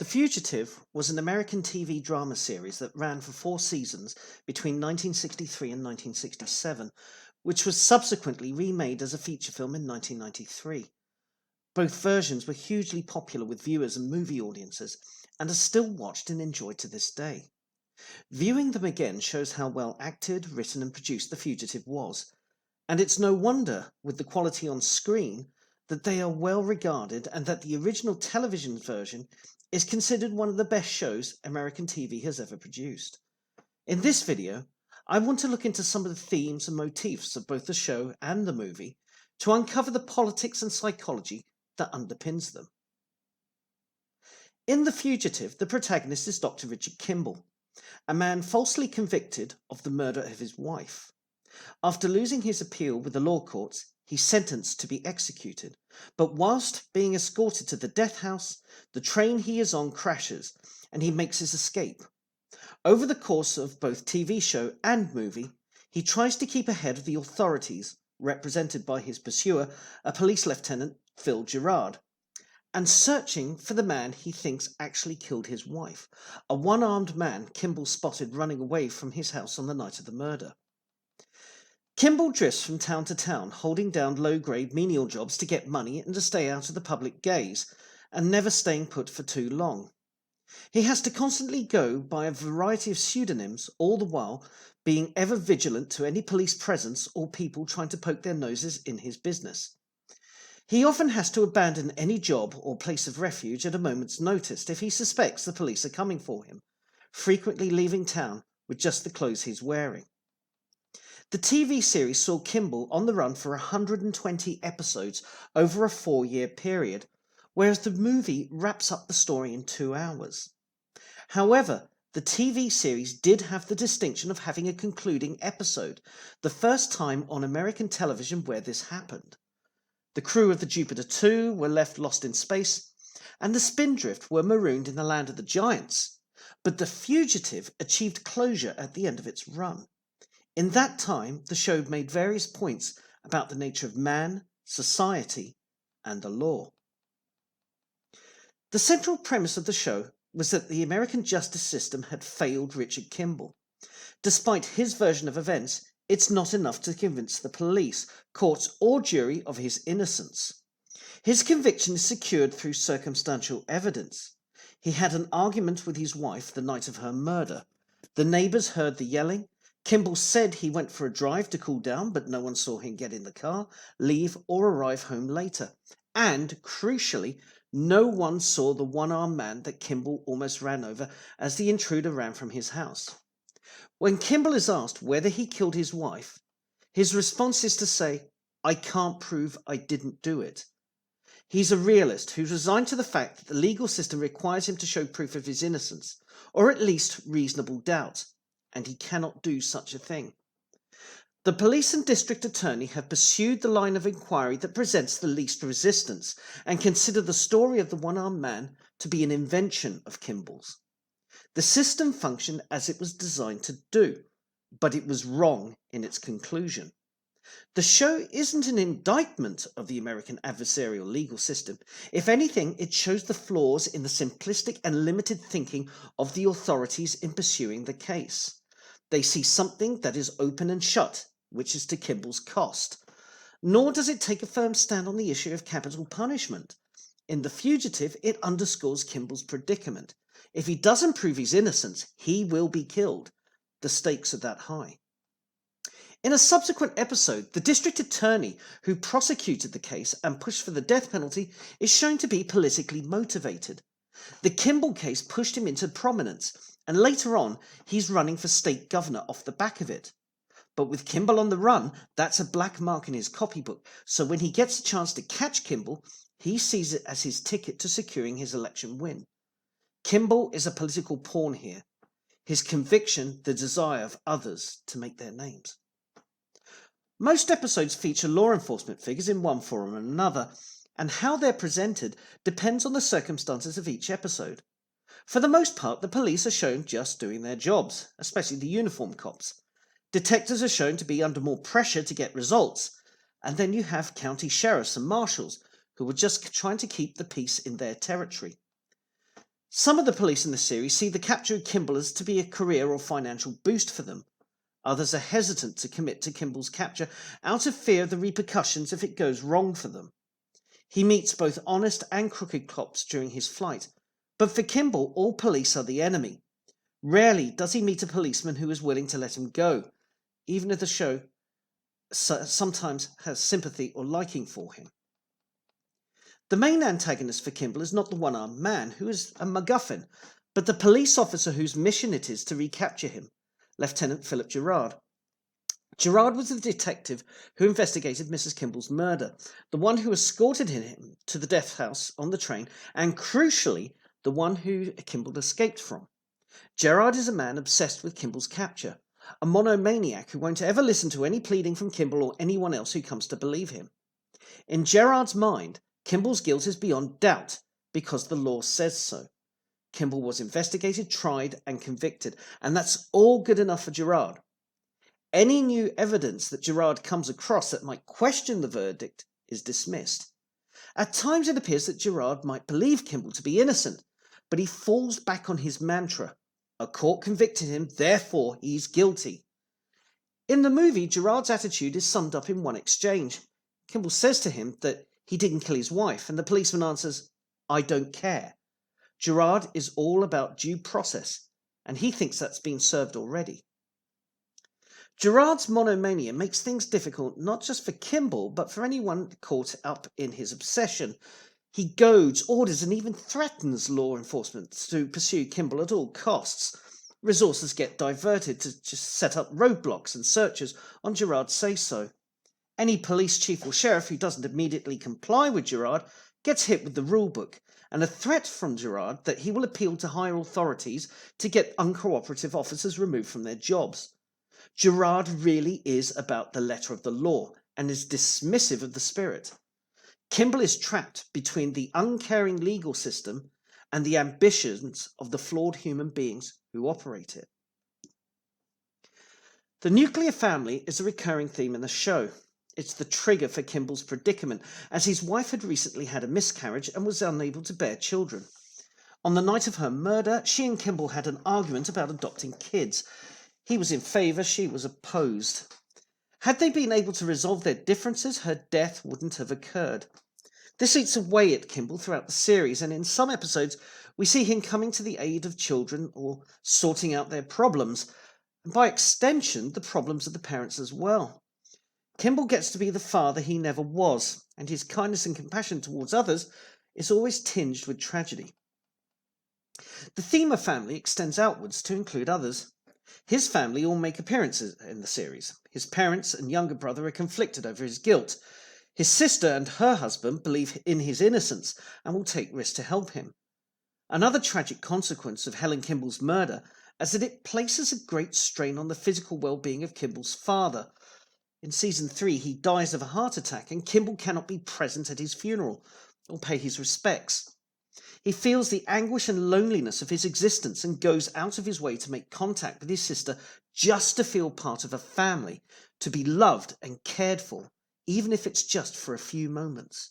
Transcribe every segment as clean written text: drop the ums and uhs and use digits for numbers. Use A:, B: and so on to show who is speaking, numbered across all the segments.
A: The Fugitive was an American TV drama series that ran for 4 seasons between 1963 and 1967, which was subsequently remade as a feature film in 1993. Both versions were hugely popular with viewers and movie audiences, and are still watched and enjoyed to this day. Viewing them again shows how well acted, written and produced The Fugitive was, and it's no wonder, with the quality on screen, that they are well regarded and that the original television version is considered one of the best shows American TV has ever produced. In this video, I want to look into some of the themes and motifs of both the show and the movie to uncover the politics and psychology that underpins them. In The Fugitive, the protagonist is Dr. Richard Kimble, a man falsely convicted of the murder of his wife. After losing his appeal with the law courts, he's sentenced to be executed, but whilst being escorted to the death house, the train he is on crashes and he makes his escape. Over the course of both TV show and movie, he tries to keep ahead of the authorities, represented by his pursuer, a police lieutenant, Phil Gerard, and searching for the man he thinks actually killed his wife, a one-armed man Kimble spotted running away from his house on the night of the murder. Kimble drifts from town to town, holding down low-grade menial jobs to get money and to stay out of the public gaze, and never staying put for too long. He has to constantly go by a variety of pseudonyms, all the while being ever vigilant to any police presence or people trying to poke their noses in his business. He often has to abandon any job or place of refuge at a moment's notice if he suspects the police are coming for him, frequently leaving town with just the clothes he's wearing. The TV series saw Kimble on the run for 120 episodes over a 4-year period, whereas the movie wraps up the story in 2 hours. However, the TV series did have the distinction of having a concluding episode, the first time on American television where this happened. The crew of the Jupiter 2 were left lost in space, and the Spindrift were marooned in the land of the giants, but The Fugitive achieved closure at the end of its run. In that time, the show made various points about the nature of man, society, and the law. The central premise of the show was that the American justice system had failed Richard Kimble. Despite his version of events, it's not enough to convince the police, courts, or jury of his innocence. His conviction is secured through circumstantial evidence. He had an argument with his wife the night of her murder. The neighbours heard the yelling. Kimble said he went for a drive to cool down, but no one saw him get in the car, leave, or arrive home later. And, crucially, no one saw the one-armed man that Kimble almost ran over as the intruder ran from his house. When Kimble is asked whether he killed his wife, his response is to say, "I can't prove I didn't do it." He's a realist who's resigned to the fact that the legal system requires him to show proof of his innocence, or at least reasonable doubt, and he cannot do such a thing. The police and district attorney have pursued the line of inquiry that presents the least resistance and consider the story of the one-armed man to be an invention of Kimble's. The system functioned as it was designed to do, but it was wrong in its conclusion. The show isn't an indictment of the American adversarial legal system. If anything, it shows the flaws in the simplistic and limited thinking of the authorities in pursuing the case. They see something that is open and shut, which is to Kimble's cost. Nor does it take a firm stand on the issue of capital punishment. In The Fugitive, it underscores Kimble's predicament. If he doesn't prove his innocence, he will be killed. The stakes are that high. In a subsequent episode, the district attorney who prosecuted the case and pushed for the death penalty is shown to be politically motivated. The Kimble case pushed him into prominence, and later on, he's running for state governor off the back of it. But with Kimble on the run, that's a black mark in his copybook, so when he gets a chance to catch Kimble, he sees it as his ticket to securing his election win. Kimble is a political pawn here, his conviction the desire of others to make their names. Most episodes feature law enforcement figures in one form or another, and how they're presented depends on the circumstances of each episode. For the most part, the police are shown just doing their jobs, especially the uniform cops. Detectives are shown to be under more pressure to get results, and then you have county sheriffs and marshals who were just trying to keep the peace in their territory. Some of the police in the series see the capture of Kimble as to be a career or financial boost for them. Others are hesitant to commit to Kimble's capture out of fear of the repercussions if it goes wrong for them. He meets both honest and crooked cops during his flight, but for Kimble, all police are the enemy. Rarely does he meet a policeman who is willing to let him go, even if the show sometimes has sympathy or liking for him. The main antagonist for Kimble is not the one-armed man, who is a MacGuffin, but the police officer whose mission it is to recapture him, Lieutenant Philip Gerard. Gerard was the detective who investigated Mrs. Kimble's murder, the one who escorted him to the death house on the train, and crucially, the one who Kimble escaped from. Gerard is a man obsessed with Kimble's capture, a monomaniac who won't ever listen to any pleading from Kimble or anyone else who comes to believe him. In Gerard's mind, Kimble's guilt is beyond doubt because the law says so. Kimble was investigated, tried, and convicted, and that's all good enough for Gerard. Any new evidence that Gerard comes across that might question the verdict is dismissed. At times it appears that Gerard might believe Kimble to be innocent, but he falls back on his mantra. A court convicted him, therefore he's guilty. In the movie, Gerard's attitude is summed up in one exchange. Kimble says to him that he didn't kill his wife, and the policeman answers, "I don't care." Gerard is all about due process, and he thinks that's been served already. Gerard's monomania makes things difficult not just for Kimble, but for anyone caught up in his obsession. He goads, orders, and even threatens law enforcement to pursue Kimble at all costs. Resources get diverted to just set up roadblocks and searches on Gerard's say-so. Any police chief or sheriff who doesn't immediately comply with Gerard gets hit with the rulebook, and a threat from Gerard that he will appeal to higher authorities to get uncooperative officers removed from their jobs. Gerard really is about the letter of the law and is dismissive of the spirit. Kimble is trapped between the uncaring legal system and the ambitions of the flawed human beings who operate it. The nuclear family is a recurring theme in the show. It's the trigger for Kimble's predicament, as his wife had recently had a miscarriage and was unable to bear children. On the night of her murder, she and Kimble had an argument about adopting kids. He was in favour, she was opposed. Had they been able to resolve their differences, her death wouldn't have occurred. This eats away at Kimble throughout the series, and in some episodes we see him coming to the aid of children or sorting out their problems, and by extension the problems of the parents as well. Kimble gets to be the father he never was, and his kindness and compassion towards others is always tinged with tragedy. The theme of family extends outwards to include others. His family all make appearances in the series. His parents and younger brother are conflicted over his guilt. His sister and her husband believe in his innocence and will take risks to help him. Another tragic consequence of Helen Kimble's murder is that it places a great strain on the physical well-being of Kimble's father. In season 3, he dies of a heart attack, and Kimble cannot be present at his funeral or pay his respects. He feels the anguish and loneliness of his existence and goes out of his way to make contact with his sister just to feel part of a family, to be loved and cared for, even if it's just for a few moments.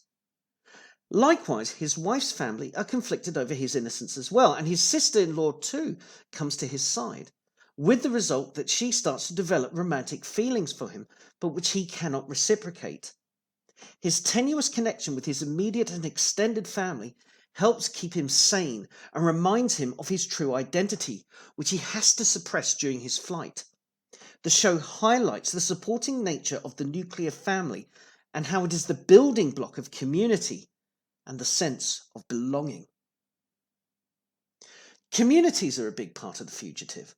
A: Likewise, his wife's family are conflicted over his innocence as well, and his sister-in-law too comes to his side, with the result that she starts to develop romantic feelings for him, but which he cannot reciprocate. His tenuous connection with his immediate and extended family helps keep him sane and reminds him of his true identity, which he has to suppress during his flight. The show highlights the supporting nature of the nuclear family and how it is the building block of community and the sense of belonging. Communities are a big part of The Fugitive.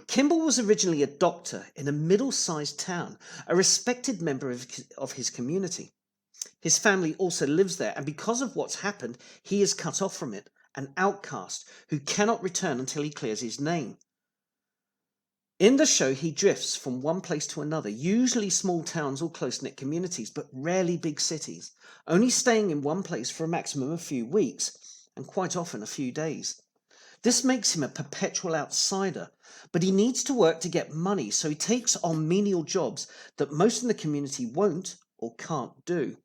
A: Kimble was originally a doctor in a middle-sized town, a respected member of his community. His family also lives there, and because of what's happened, he is cut off from it, an outcast who cannot return until he clears his name. In the show, he drifts from one place to another, usually small towns or close-knit communities, but rarely big cities, only staying in one place for a maximum of a few weeks, and quite often a few days. This makes him a perpetual outsider, but he needs to work to get money, so he takes on menial jobs that most in the community won't or can't do.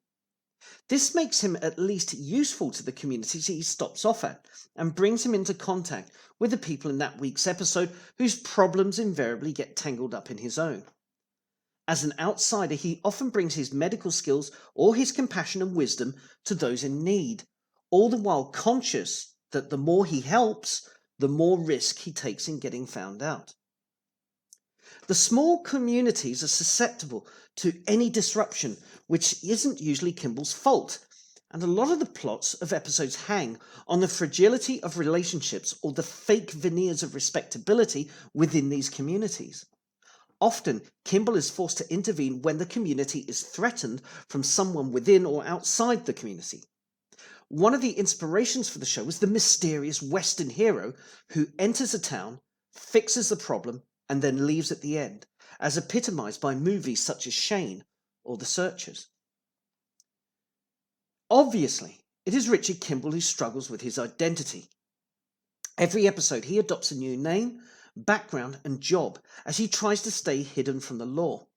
A: This makes him at least useful to the communities he stops off at, and brings him into contact with the people in that week's episode whose problems invariably get tangled up in his own. As an outsider, he often brings his medical skills or his compassion and wisdom to those in need, all the while conscious that the more he helps, the more risk he takes in getting found out. The small communities are susceptible to any disruption, which isn't usually Kimble's fault, and a lot of the plots of episodes hang on the fragility of relationships or the fake veneers of respectability within these communities. Often, Kimble is forced to intervene when the community is threatened from someone within or outside the community. One of the inspirations for the show was the mysterious Western hero who enters a town, fixes the problem, and then leaves at the end, as epitomized by movies such as Shane or The Searchers. Obviously, it is Richard Kimble who struggles with his identity. Every episode he adopts a new name, background and job as he tries to stay hidden from the law.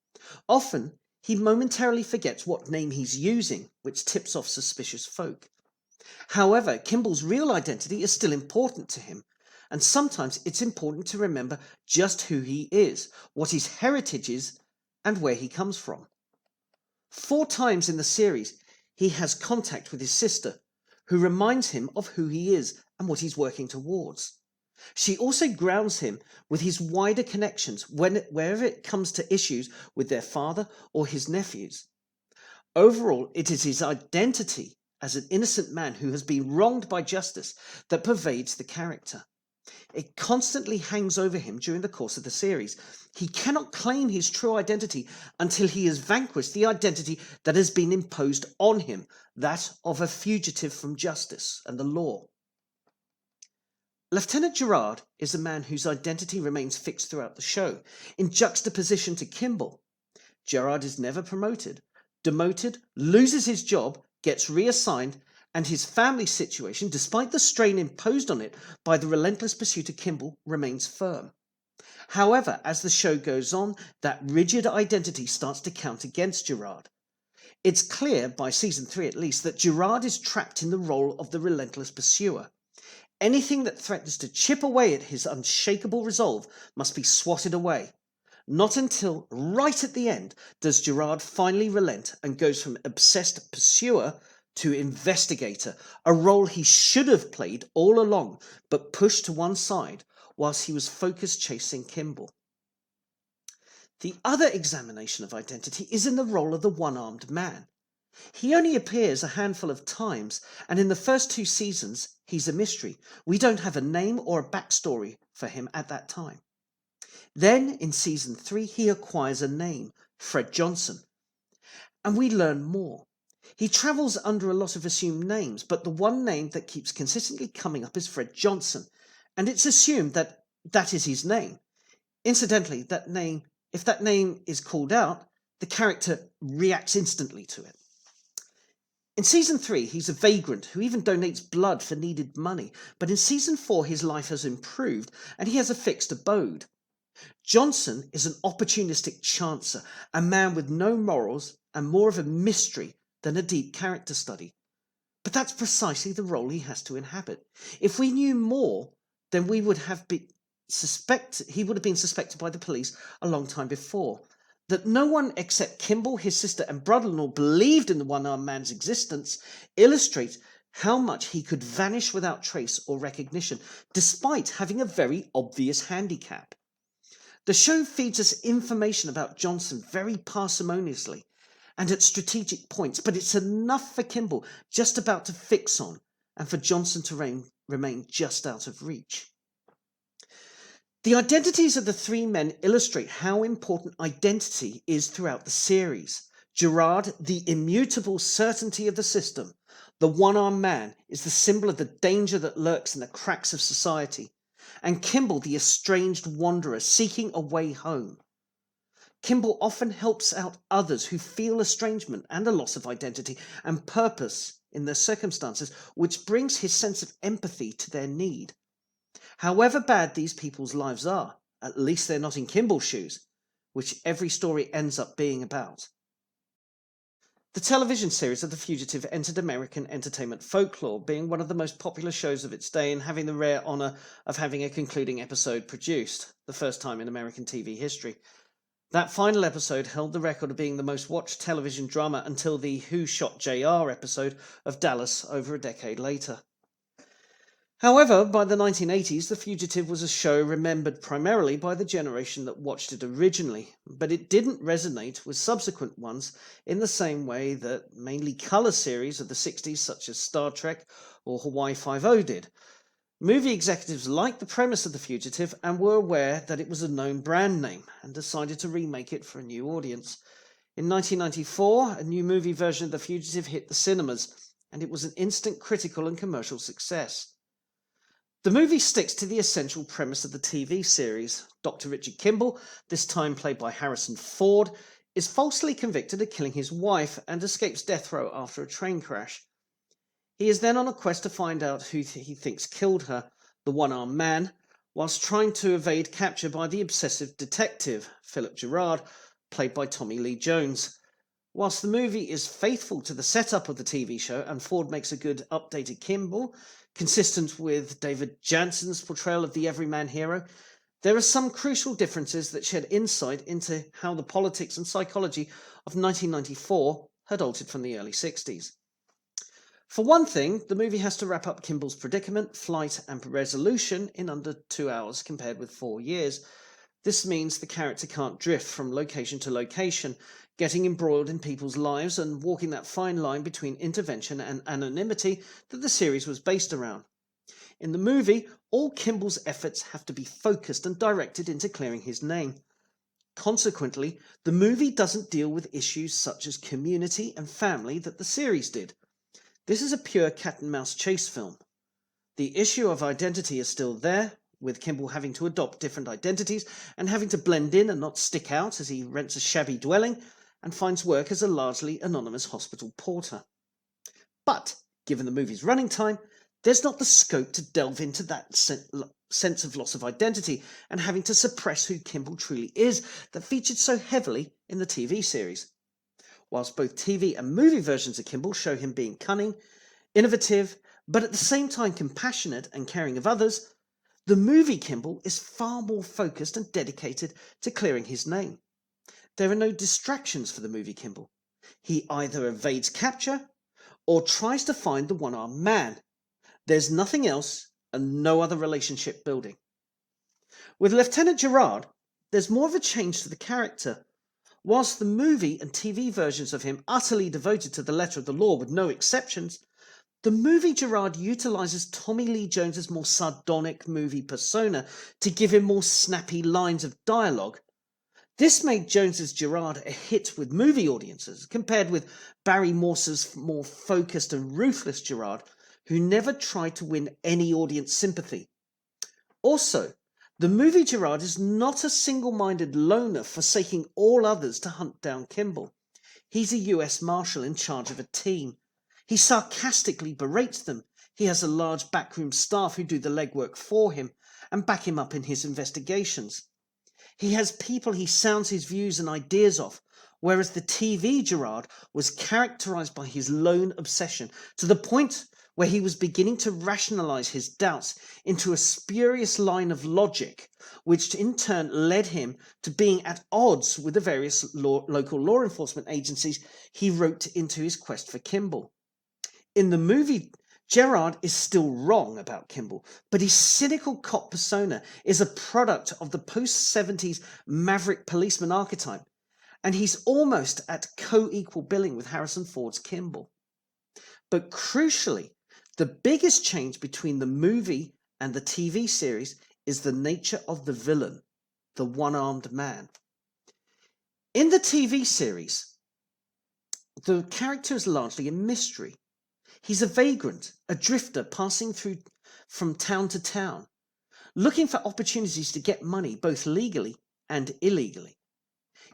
A: Often, he momentarily forgets what name he's using, which tips off suspicious folk. However, Kimble's real identity is still important to him, and sometimes it's important to remember just who he is, what his heritage is, and where he comes from. 4 times in the series, he has contact with his sister, who reminds him of who he is and what he's working towards. She also grounds him with his wider connections wherever it comes to issues with their father or his nephews. Overall, it is his identity as an innocent man who has been wronged by justice that pervades the character. It constantly hangs over him during the course of the series. He cannot claim his true identity until he has vanquished the identity that has been imposed on him, that of a fugitive from justice and the law. Lieutenant Gerard is a man whose identity remains fixed throughout the show, in juxtaposition to Kimble. Gerard is never promoted, demoted, loses his job, gets reassigned, and his family situation, despite the strain imposed on it by the relentless pursuit of Kimble, remains firm. However, as the show goes on, that rigid identity starts to count against Gerard. It's clear, by season 3 at least, that Gerard is trapped in the role of the relentless pursuer. Anything that threatens to chip away at his unshakable resolve must be swatted away. Not until right at the end does Gerard finally relent and goes from obsessed pursuer to investigator, a role he should have played all along, but pushed to one side whilst he was focused chasing Kimble. The other examination of identity is in the role of the one-armed man. He only appears a handful of times, and in the first 2 seasons, he's a mystery. We don't have a name or a backstory for him at that time. Then, in season 3, he acquires a name, Fred Johnson, and we learn more. He travels under a lot of assumed names, but the one name that keeps consistently coming up is Fred Johnson, and it's assumed that that is his name. Incidentally, if that name is called out, the character reacts instantly to it. In season 3, he's a vagrant who even donates blood for needed money, but in season 4, his life has improved and he has a fixed abode. Johnson is an opportunistic chancer, a man with no morals and more of a mystery than a deep character study. But that's precisely the role he has to inhabit. If we knew more, then he would have been suspected by the police a long time before. That no one except Kimble, his sister and brother-in-law believed in the one-armed man's existence illustrates how much he could vanish without trace or recognition, despite having a very obvious handicap. The show feeds us information about Johnson very parsimoniously and at strategic points, but it's enough for Kimble just about to fix on and for Johnson to remain just out of reach. The identities of the 3 men illustrate how important identity is throughout the series. Gerard, the immutable certainty of the system. The one-armed man is the symbol of the danger that lurks in the cracks of society. And Kimble, the estranged wanderer seeking a way home. Kimble often helps out others who feel estrangement and a loss of identity and purpose in their circumstances, which brings his sense of empathy to their need. However bad these people's lives are, at least they're not in Kimble's shoes, which every story ends up being about. The television series of The Fugitive entered American entertainment folklore, being one of the most popular shows of its day and having the rare honour of having a concluding episode produced, the first time in American TV history. That final episode held the record of being the most watched television drama until the Who Shot JR episode of Dallas over a decade later. However, by the 1980s, The Fugitive was a show remembered primarily by the generation that watched it originally, but it didn't resonate with subsequent ones in the same way that mainly colour series of the 60s such as Star Trek or Hawaii Five-0 did. Movie executives liked the premise of The Fugitive and were aware that it was a known brand name and decided to remake it for a new audience. In 1994, a new movie version of The Fugitive hit the cinemas, and it was an instant critical and commercial success. The movie sticks to the essential premise of the TV series. Dr. Richard Kimble, this time played by Harrison Ford, is falsely convicted of killing his wife and escapes death row after a train crash. He is then on a quest to find out who he thinks killed her, the one-armed man, whilst trying to evade capture by the obsessive detective, Philip Gerard, played by Tommy Lee Jones. Whilst the movie is faithful to the setup of the TV show and Ford makes a good updated Kimble, consistent with David Janssen's portrayal of the everyman hero, there are some crucial differences that shed insight into how the politics and psychology of 1994 had altered from the early 60s. For one thing, the movie has to wrap up Kimble's predicament, flight and resolution in under 2 hours compared with 4 years. This means the character can't drift from location to location, getting embroiled in people's lives and walking that fine line between intervention and anonymity that the series was based around. In the movie, all Kimble's efforts have to be focused and directed into clearing his name. Consequently, the movie doesn't deal with issues such as community and family that the series did. This is a pure cat and mouse chase film. The issue of identity is still there, with Kimble having to adopt different identities and having to blend in and not stick out as he rents a shabby dwelling and finds work as a largely anonymous hospital porter. But, given the movie's running time, there's not the scope to delve into that sense of loss of identity and having to suppress who Kimble truly is that featured so heavily in the TV series. Whilst both TV and movie versions of Kimble show him being cunning, innovative, but at the same time compassionate and caring of others, the movie Kimble is far more focused and dedicated to clearing his name. There are no distractions for the movie Kimble. He either evades capture or tries to find the one-armed man. There's nothing else and no other relationship building. With Lieutenant Gerard, there's more of a change to the character. Whilst the movie and TV versions of him utterly devoted to the letter of the law with no exceptions, the movie Gerard utilises Tommy Lee Jones's more sardonic movie persona to give him more snappy lines of dialogue. This made Jones's Gerard a hit with movie audiences, compared with Barry Morse's more focused and ruthless Gerard, who never tried to win any audience sympathy. Also, the movie Gerard is not a single-minded loner forsaking all others to hunt down Kimble. He's a US Marshal in charge of a team. He sarcastically berates them. He has a large backroom staff who do the legwork for him and back him up in his investigations. He has people he sounds his views and ideas off, whereas the TV Gerard was characterised by his lone obsession to the point where he was beginning to rationalise his doubts into a spurious line of logic, which in turn led him to being at odds with the various local law enforcement agencies he roped into his quest for Kimble. In the movie, Gerard is still wrong about Kimble, but his cynical cop persona is a product of the post-70s maverick policeman archetype, and he's almost at co-equal billing with Harrison Ford's Kimble. But crucially, the biggest change between the movie and the TV series is the nature of the villain, the one-armed man. In the TV series, the character is largely a mystery. He's a vagrant, a drifter passing through from town to town, looking for opportunities to get money both legally and illegally.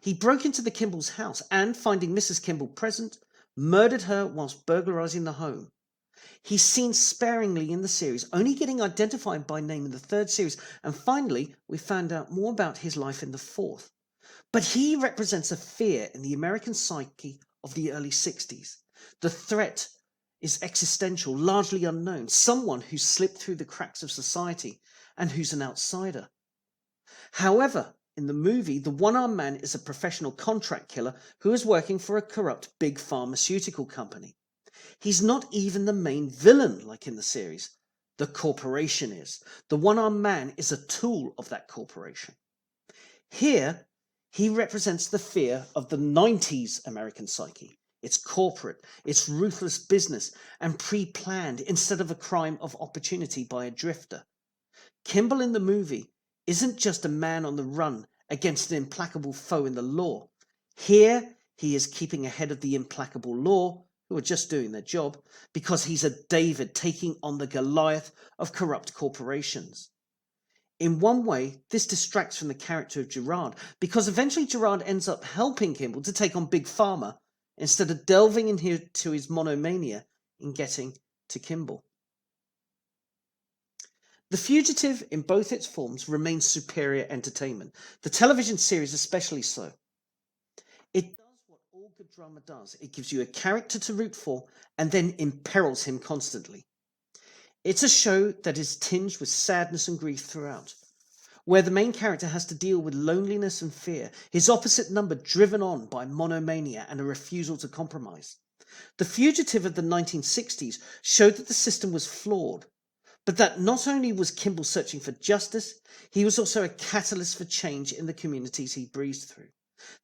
A: He broke into the Kimble's house and, finding Mrs. Kimble present, murdered her whilst burglarizing the home. He's seen sparingly in the series, only getting identified by name in the third series, and finally we found out more about his life in the fourth. But he represents a fear in the American psyche of the early 60s. The threat is existential, largely unknown, someone who's slipped through the cracks of society and who's an outsider. However, in the movie, the one-armed man is a professional contract killer who is working for a corrupt big pharmaceutical company. He's not even the main villain like in the series. The corporation is. The one-armed man is a tool of that corporation. Here, he represents the fear of the 90s American psyche. It's corporate, it's ruthless business, and pre-planned instead of a crime of opportunity by a drifter. Kimble in the movie isn't just a man on the run against an implacable foe in the law. Here, he is keeping ahead of the implacable law, who are just doing their job, because he's a David taking on the Goliath of corrupt corporations. In one way, this distracts from the character of Gerard, because eventually Gerard ends up helping Kimble to take on Big Pharma, instead of delving into his monomania in getting to Kimble. The Fugitive, in both its forms, remains superior entertainment, the television series especially so. It does what all good drama does. It gives you a character to root for and then imperils him constantly. It's a show that is tinged with sadness and grief throughout, where the main character has to deal with loneliness and fear, his opposite number driven on by monomania and a refusal to compromise. The Fugitive of the 1960s showed that the system was flawed, but that not only was Kimble searching for justice, he was also a catalyst for change in the communities he breezed through.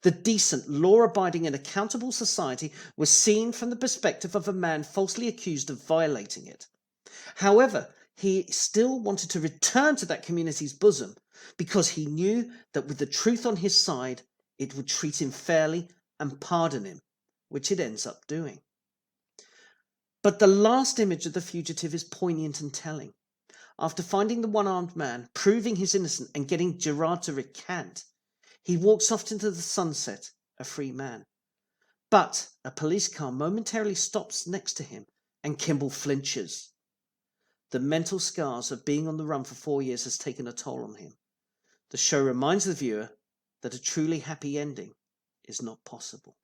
A: The decent, law-abiding and accountable society was seen from the perspective of a man falsely accused of violating it. However, he still wanted to return to that community's bosom because he knew that with the truth on his side, it would treat him fairly and pardon him, which it ends up doing. But the last image of the Fugitive is poignant and telling. After finding the one-armed man, proving his innocence and getting Gerard to recant, he walks off into the sunset, a free man. But a police car momentarily stops next to him and Kimble flinches. The mental scars of being on the run for 4 years has taken a toll on him. The show reminds the viewer that a truly happy ending is not possible.